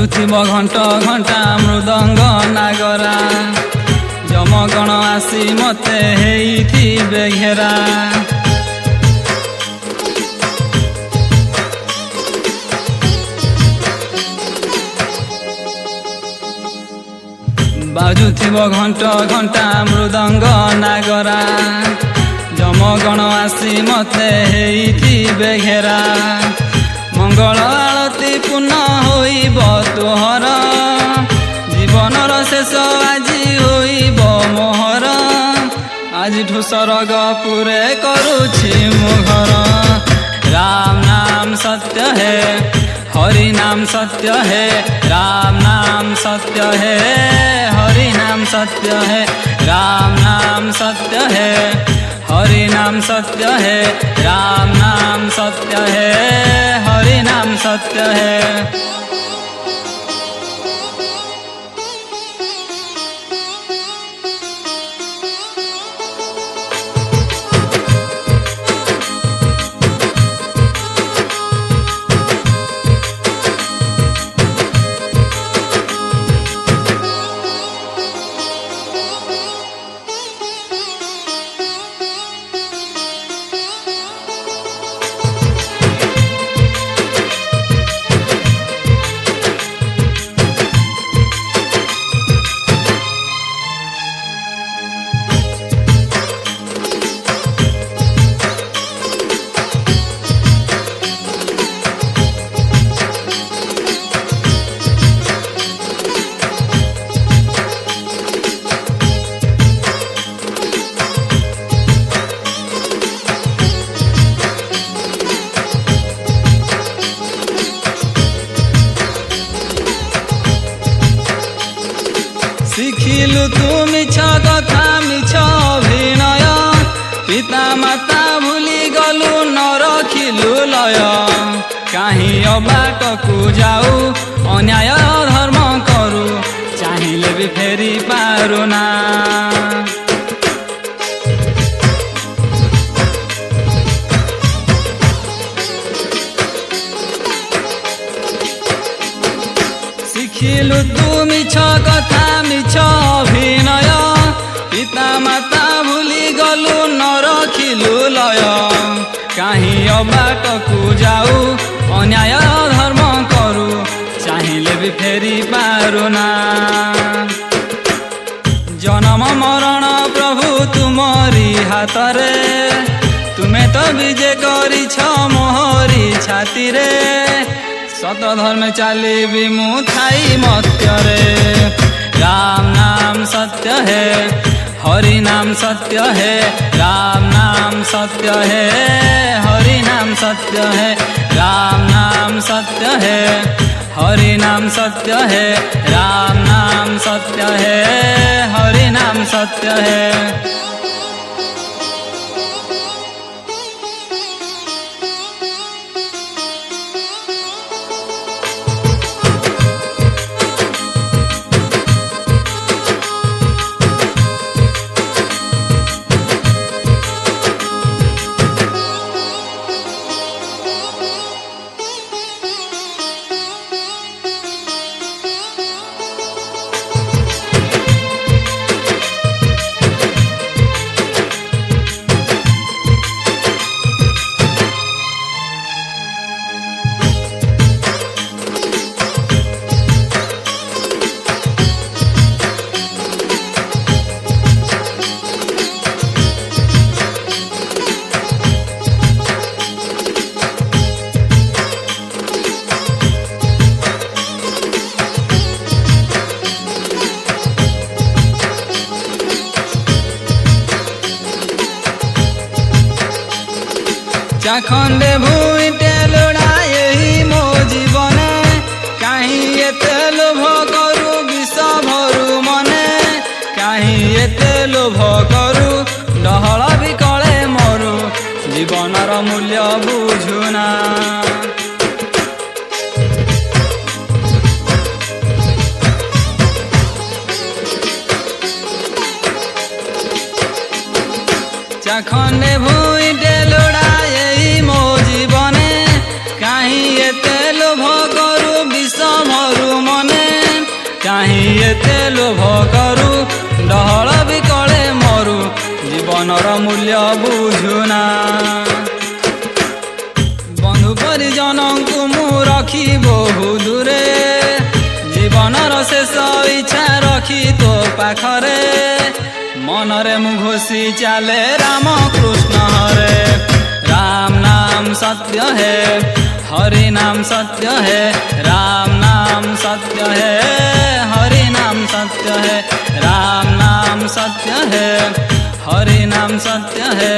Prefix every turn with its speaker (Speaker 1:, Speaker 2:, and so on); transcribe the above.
Speaker 1: बाजुथिब घंट घंटा मृदंग नागरा जमगण आसी मते हेइथिबे घेरा बाजुथिब घंट घंटा मृदंग नागरा जमगण आसी मते हेइथिबे घेरा मंगल आलती पुनः होइब तोहर जीवनर शेष आजी होइब मोहर आजिठु स्वर्ग पुरे करुछि मुघर राम नाम सत्य है हरि नाम सत्य है राम नाम सत्य है हरि नाम सत्य है राम नाम सत्य है हरि नाम सत्य है राम नाम सत्य है हरि नाम सत्य है। शिखिलु तू मिछ कथा मिछ अभिनय पिता माता भूली गलु न रखिलु लय काहीं अबाटकु जाऊ अन्याय धर्म करू चाहिले भी फेरी पारुना शिखिलु तू मिछ कथा मिछ अभिनय पिता माता भूली गलु न रखिलु लय काहीं अबाटकु जाऊ अन्याय धर्म करू चाहिले भी फेरी पारुना जन्म मरण प्रभु तुमरी हातरे तुमे तो विजय करिछ मोहरी छाती रे सत धर्म चालिबी मु थाई मत्यरे राम नाम सत्य है हरि नाम सत्य है राम नाम सत्य है हरि नाम सत्य है राम नाम सत्य है हरि नाम सत्य है राम नाम सत्य है हरि नाम सत्य है। चाखंडे भूइटे लोड़ा यही मो जीवने कहीं एते लोभ करू विष भरू मने कहीं एते लोभ करू डहल विकले मरु जीवनर मूल्य बुझुना चाखंडे भूइटे लोड़ा यही मो जीवने कहीं एते लोभ करू विष भरू काहे एते लोभ करू डहळ बिकळे मरु जीवनर मूल्य बुझुना बंधु परिजन को मु रखी बहु दूरे जीवनर शेष इच्छा रखी तो पाखरे मनरे मु घोषी चले राम कृष्ण हरे राम नाम सत्य है हरि नाम सत्य है राम नाम सत्य है हरि नाम सत्य है राम नाम सत्य है हरि नाम सत्य है